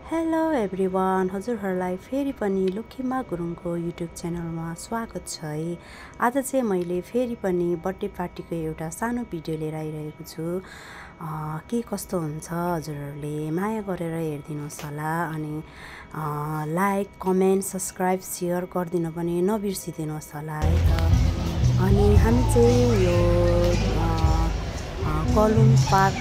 Hello everyone, हजुरहरूलाई फेरि पनि लुखिमा गुरुङको युट्युब च्यानलमा स्वागत छ है। आज चाहिँ मैले फेरि पनि बर्थडे पार्टीको एउटा सानो भिडियो लिएर आइरहेको छु। के कस्तो हुन्छ हजुरहरूले माया गरेर हेरिदिनुहोस् होला, अनि लाइक कमेन्ट सब्सक्राइब सेयर गरिदिनु पनि नबिर्सिदिनुहोस् होला है त। अनि हामी चाहिँ यो कलुङ पार्क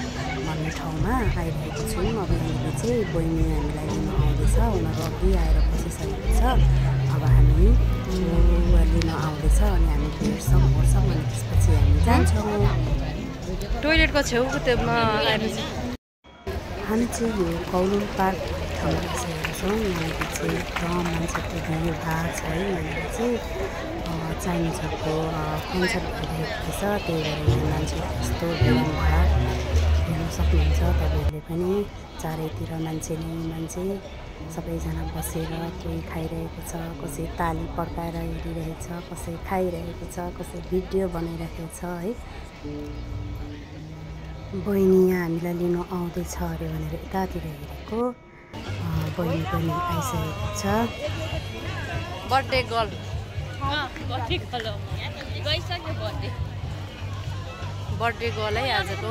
भन्ने ठाउँमा आइरहेको छौँ। अब यहाँनिर चाहिँ बहिनी हामीलाई लिन आउँदैछ, उनीहरू अघि आएर बसिसकेको छ। अब हामी लिन आउँदैछ अनि हामी भेट्छौँ अनि त्यसपछि हामी जान्छौँ। टोइलेटको छेउको त्योमा हामी चाहिँ यो कलुङ पार्क ठाउँमा बसेका छौँ। यहाँनिर चाहिँ एकदम मान्छेको भिडभाड छ है। यहाँनिर चाहिँ चाइनिजहरूको कन्सर्ट भइरहेको छ, त्यही भएर यहाँ मान्छे कस्तो भिडभाड हेर्न सक्नुहुन्छ तपाईँहरूले पनि। चारैतिर मान्छे नै मान्छे, सबैजना बसेर कोही खाइरहेको छ, कसै ताली पड्काएर हेरिरहेको छ, कसै खाइरहेको छ, कसै भिडियो बनाइरहेको छ है। बहिनी यहाँ हामीलाई लिनु आउँदैछ अरे भनेर यतातिर हेरेको, बहिनी पनि आइसकेको छ। बर्थडे गर्ल बर्थडे गर्ल है आजको।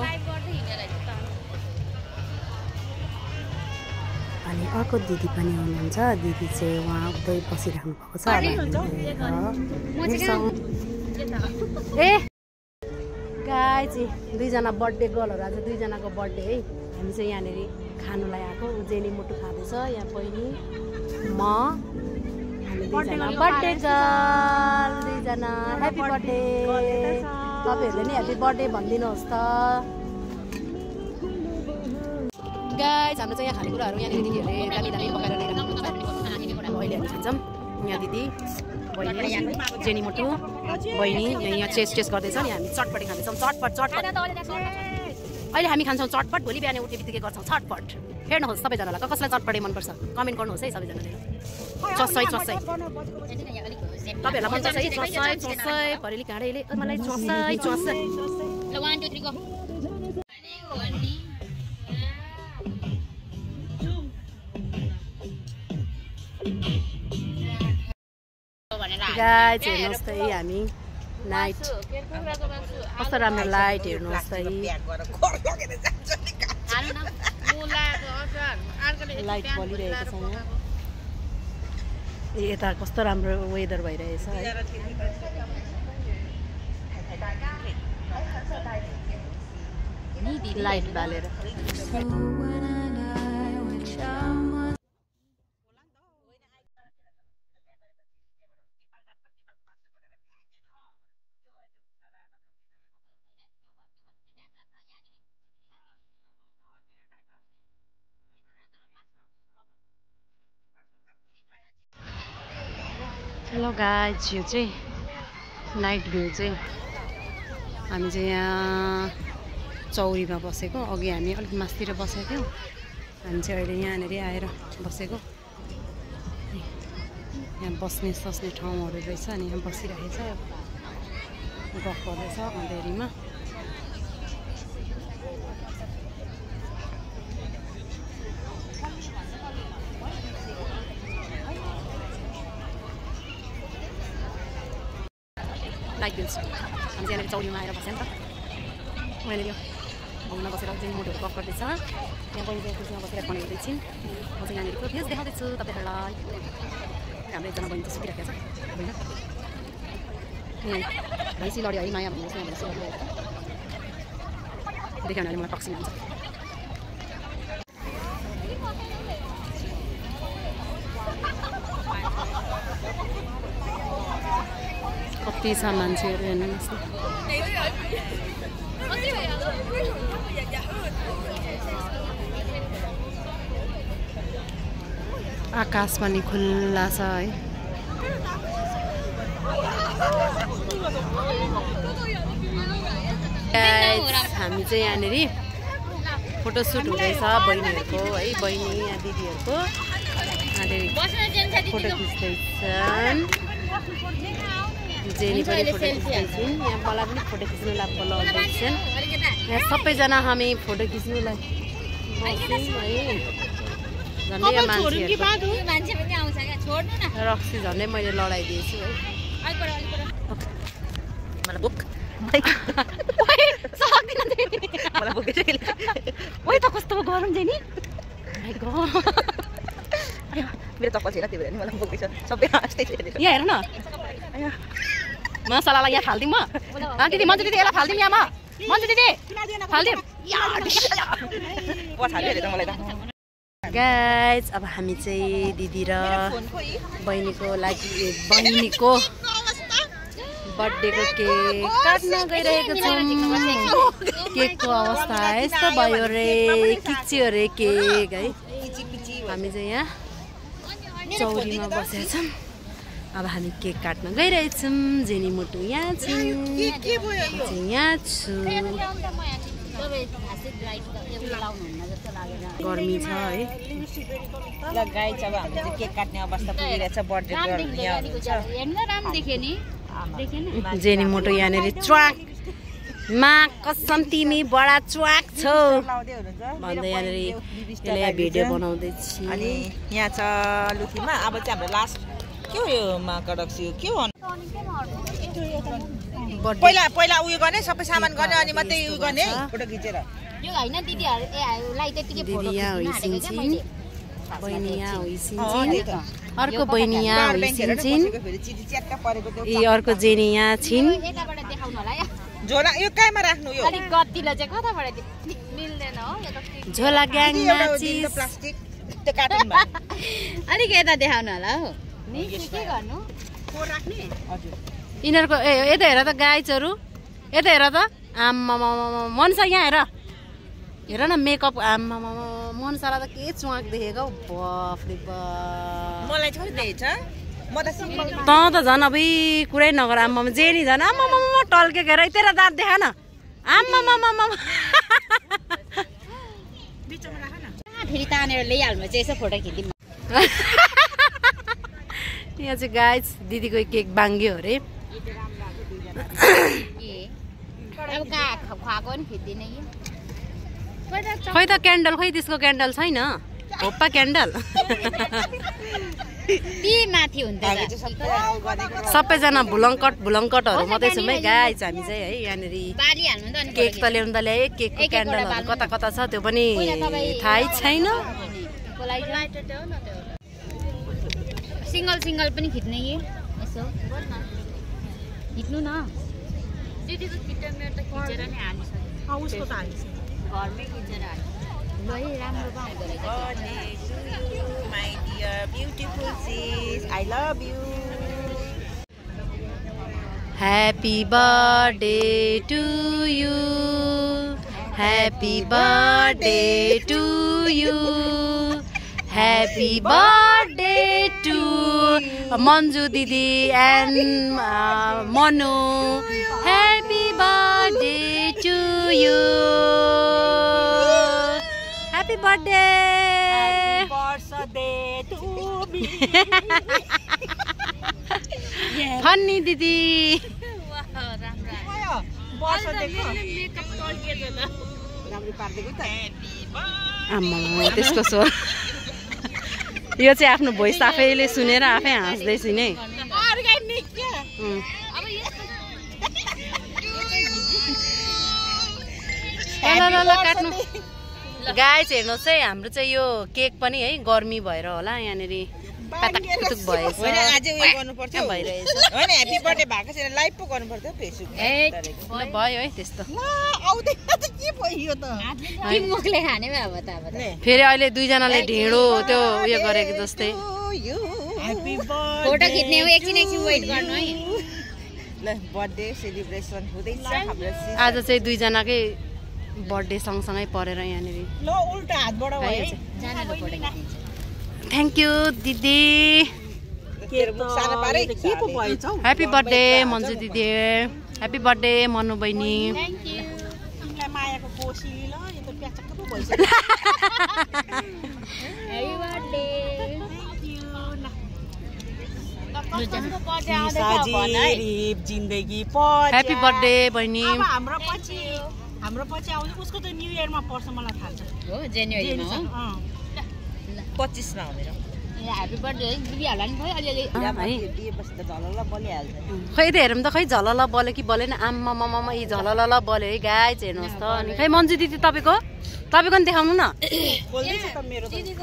अनि अर्को दिदी पनि हुनुहुन्छ, दिदी चाहिँ उहाँ उतै बसिराख्नु भएको छ। ए गाई चाहिँ दुईजना बर्थडे गर्लहरू, आज दुईजनाको बर्थडे है। हामी चाहिँ यहाँनिर खानुलाई आएको, जेनी मुटु खाँदैछ, यहाँ बहिनी म हामी दुईजना बर्थडे गर्ल, दुईजना ह्याप्पी बर्थडे। तपाईँहरूले नि ह्याप्पी बर्थडे भनिदिनुहोस् त गाइस। हाम्रो चाहिँ यहाँ खानेकुराहरू यहाँनिर दिदीहरूले दामी दामी पकाएर ल्याएर आउनुहुन्छ। अहिले हामी खान्छौँ। यहाँ दिदी बहिनी जेनी मुटु बहिनी यहाँ चेस्ट गर्दैछ नि, हामी चटपटी खाँदैछौँ। चटपट अहिले हामी खान्छौँ चटपट, भोलि बिहान उठे बित्तिकै गर्छौँ चटपट। हेर्नुहोस् सबैजनालाई कसलाई चटपटै मनपर्छ कमेन्ट गर्नुहोस् है सबैजनाले। चस्सै तपाईँहरूलाई मन पर्छ है चस्सै परेली काँडैले मलाई चस्सै। गाइस हेर्नुहोस् त हामी लाइट कस्तो राम्रो लाइट हेर्नुहोस् त लाइट बलिरहेको छ यहाँ। यता कस्तो राम्रो वेदर भइरहेछ है। लाइट बालेर हेलो गाइज, यो चाहिँ नाइट भ्यू चाहिँ हामी चाहिँ यहाँ चौरीमा बसेको। अघि हामी अलिक मासतिर बसेको थियौँ, हामी चाहिँ अहिले यहाँनिर आएर बसेको। यहाँ बस्ने सस्ने ठाउँहरू रहेछ, अनि यहाँ बसिरहेछ, गफ गर्दैछ अँधेरीमा। लाइक दिन्छ हामी चाहिँ यहाँनिर चौरीमा आएर बस्यो नि त। मैले यो घुम्न बसेर चाहिँ मुटुहरू गफ गर्दैछ। यहाँ बहिनी चाहिँ खुसीमा बसेर बनाएको एकछिन म चाहिँ यहाँनिर भ्युज देखाउँदैछु तपाईँहरूलाई। हाम्रो एकजना बहिनी चाहिँ सुतिराखेको छ होइन, भैँसी लड्यो है माया भन्नुहोस् न, भैँसी लड्यो देखाउन अहिले मलाई टक्सिन हुन्छ। कति छ मान्छेहरू हेर्नुहोस् न। आकाश पनि खुल्ला छ है। हामी चाहिँ यहाँनिर फोटोसुट हुँदैछ बहिनीहरूको है, बहिनी यहाँ दिदीहरूको फोटो खिच्दैछन्। जेनी पनि फोटो खिच्दैछन्, यहाँ मलाई पनि फोटो खिच्नुलाई बोलाउँदैछन्। यहाँ सबैजना हामी फोटो खिच्नुलाई बस्यौँ है। झन्डै यो मान्छे रक्सी झन्डै मैले लडाइदिएछु है मलाई बुक मलाई बुक ओइ त कस्तो गरम चाहिँ नि मेरो त पछि त्यो नि मलाई बुक सबै यस्तै छ यहाँ हेर न मसलालाई यहाँ फाल्दिउँ म दिदी मन्जु दिदी यसलाई फाल्दिउँ यहाँ म मन्जु दिदी फाल्दिउँ गाइज अब हामी चाहिँ दिदी र बहिनीको लागि बहिनीको बर्थडेको केक काट्न गइरहेको छौँ केकको अवस्था यस्तो भयो रे किच्यो रे केक है हामी चाहिँ यहाँ चौरीमा बसेका छौँ अब हामी केक काट्न गइरहेछौँ जेनी मुटु यहाँ छु यहाँ छु गर्मी छ है ल गाइस अब हामी चाहिँ केक काट्ने अवस्था पुगिरहेछ बर्थडे जेनी मुटु यहाँनिर च्वाक मा कसम तिमी बडा च्वाक छौ भन्दै यहाँनिर यसले भिडियो बनाउँदैछ अनि यहाँ छ लुथीमा अब चाहिँ हाम्रो लास्ट के हो यो मा कडक्सी के हो पहिला पहिला उयो गर्ने सबै सामान गर्ने अनि मात्रै उयो गर्ने फोटो खिचेर यो हैन दिदीहरुलाई त्यतिकै फोटो खिच्न बहिनी यहाँ होइसिन्छिन् अर्को बहिनी यहाँ होइसिन्छिन् ए अर्को जेनी यहाँ छिन् यताबाट देखाउनु होला या झोला यो काइमा राख्नु यो अलि गतिले चाहिँ कताबाट मिल्दैन हो यो त झोला ग्याङमा चिज प्लास्टिक त्यो कार्टुनमा अलि यता देखाउनु होला हो नि के गर्नु को राख्ने हजुर यिनीहरुको ए यता हेर त गाइजहरु यता हेर त आम्मा मनसा यहाँ हेर हेर न मेकअप आम्मा मनसालाई त के च्वाक देखेको बाफ रे बाफ मलाई छोडी दिएछ म त सिम्पल त झन् अब कुरै नगर आम्मा जेनी झन् आम्मा टल्केको हेर तेरो दाँत देखा न आम्मा बिचमा राख न फेरि तानेर ल्याइहाल्नु चाहिँ यसो फोटो खिच्दिम यहाँ चाहिँ गाइज दिदीको केक बाङ्ग्यो अरे अब खुवाएको नि खिच्दिनँ कि खै त क्यान्डल खै त्यसको क्यान्डल छैन होप्पा क्यान्डल ती माथि हुन्छ सबैजना भुलङ्कटहरू मात्रै छौँ है गाइज हामी चाहिँ है यहाँनिर केक त ल्याउनु त ल्याए केकको क्यान्डलहरू कता कता छ त्यो पनि थाहै छैन सिंगल सिंगल पनि खिच्ने कि यसो खिच्नु न दिदीको खिच्दा मेरो त खिचेर नि हालिसक्यो उसको त हालिसक्यो घरमै खिचेर हाल्नु ल है राम्रो पाउँदो रहेछ my dear beautiful sis I love you Happy birthday to you Happy birthday to you Happy birthday to Manju Didi and Manu Happy birthday to you Happy birthday funny दिदी आम्मा त्यसको स्वर यो चाहिँ आफ्नो भोइस आफैले सुनेर आफै हाँस्दैछु नि काट्नु गाइस हेर्नुहोस् है हाम्रो चाहिँ यो केक पनि है गर्मी भएर होला यहाँनिर पातक पुतुक भएछ हैन आज उयो गर्नु पर्छ भइरहेछ हैन ह्यापी बर्थडे भएको छैन लाइभ पो गर्नु पर्छ फेसबुक भयो है त्यस्तो आउँदैन त के भयो त कि मुखले खाने भए अब त फेरि अहिले दुईजनाले ढेँडो त्यो उयो गरेको जस्तै ह्यापी फोटो खिच्ने हो एकछिन वेट गर्नु है ल बर्थडे सेलिब्रेसन हुँदैछ हाम्रो आज चाहिँ दुईजनाकै बर्थडे सँगसँगै परेर यहाँनिर ल उल्टा हात बढाऊ है जान ल फोटो खिच्नु थ्याङ्क यू दिदी ह्याप्पी बर्थडे मन्जु दिदी ह्याप्पी बर्थडे मनु बहिनी मायाको कोसी ल यो त प्याचक पो भइसक्यो ह्याप्पी बर्थडे जिन्दगी ह्याप्पी बर्थडे बहिनी हाम्रो पछि आउँछ उसको त न्यू इयरमा पर्छ मलाई थाहा छ हो जनवरीमा हो 25 मा हुँदैन ह्यापी बर्थडे है दिदीहरूलाई नि खै अलिअलि दिएपछि त झलल बलिहाल्छ खै त हेरौँ त खै झलल बल्यो कि बलेन आम्मा मम्मा यी झलल बल्यो है गाइज हेर्नुहोस् त अनि खै मन्जु दिदी तपाईँको नि देखाउनु न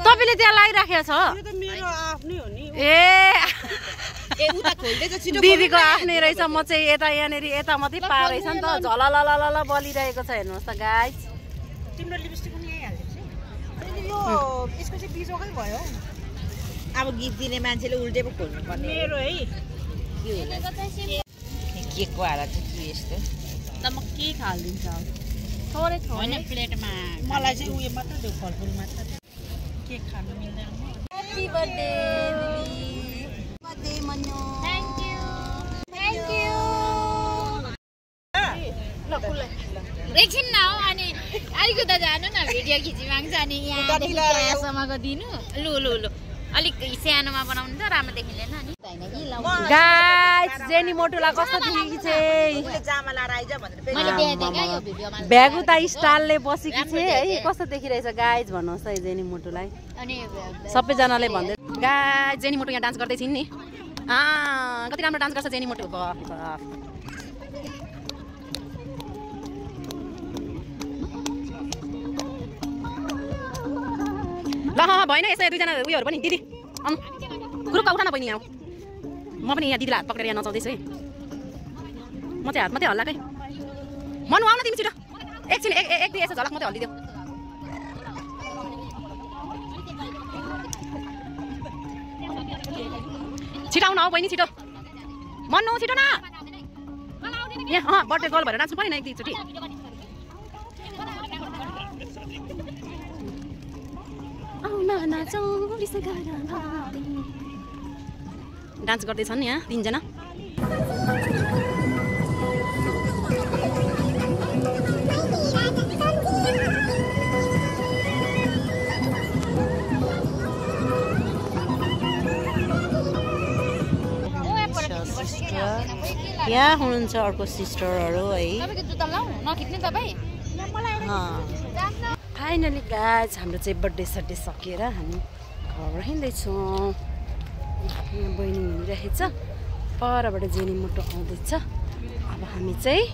तपाईँले त्यहाँ लगाइराखेको छ ए दिदीको आफ्नै रहेछ म चाहिँ यता यहाँनिर यता मात्रै पारेछ नि त झलल बलिरहेको छ हेर्नुहोस् त गाइज तिम्रो लिपस्टिक पनि आइहाल्छ यो यसको चाहिँ बिजोकै भयो अब गिफ्ट दिने मान्छेले उल्टे पो खोल्नु पर्ने मेरो है केकको हारा चाहिँ के यस्तो त म के खाल्दिन्छ थोरै होइन प्लेटमा मलाई चाहिँ उयो मात्र देऊ फलफुल मात्र केक खानु मिल्दैन ह्यापी बर्थडे दिदी बर्थडे मन्यो थ्याङ्क यू एकछिन न हो अनि अलिक उता जानु न भिडियो खिची माग्छ अनि यहाँसम्मको दिनु लु अलिक सानोमा बनाउनु त राम्रो देखिँदैन नि गाइस जेनी मोटुलाई कस्तो देखिकी चाहिँ जामा लाएर आइज भनेर मैले देखेँ क्या यो भिडियोमा भ्यागुता स्टाइलले बसेकी छ है कस्तो देखिरहेछ गाइज भन्नुहोस् है जेनी मोटुलाई अनि सबैजनाले भन्दै गाइज जेनी मोटु यहाँ डान्स गर्दै छिन् नि कति राम्रो डान्स गर्छ जेनी मोटु ल भएन यसो दुईजना उयोहरू पनि दिदी ग्रुपका उठा न बहिनी यहाँ म पनि यहाँ दिदीलाई हात पक्रेर यहाँ नचाउँदैछु है म चाहिँ हात मात्रै हल्लाकै मनु आउन तिमी छिटो एकछिन एक दुई यसो झलक मात्रै हल्लिदेऊ छिटो आउन हौ बहिनी छिटो मन्नु छिटो न यहाँ बर्थडे गर्ल भएर नाच्नु पऱ्यो न एक दुईचोटि डान्स गर्दैछन् यहाँ तीनजना यहाँ हुनुहुन्छ अर्को सिस्टरहरू है फाइनली गाइज हाम्रो चाहिँ बर्थडे सड्डे सकिएर हामी घर हिँड्दैछौँ यहाँ बहिनी हिँडिरहेछ परबाट जेनी मोटो आउँदैछ अब हामी चाहिँ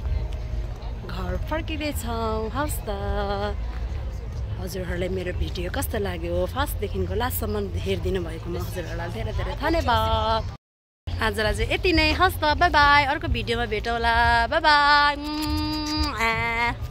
घर फर्किँदैछौँ हवस् त हजुरहरूलाई मेरो भिडियो कस्तो लाग्यो फर्स्टदेखिको लास्टसम्म हेरिदिनु भएकोमा हजुरहरूलाई धेरै धेरै धन्यवाद आजलाई चाहिँ यति नै हवस् त बाई बाई अर्को भिडियोमा भेटौँला बाई बाई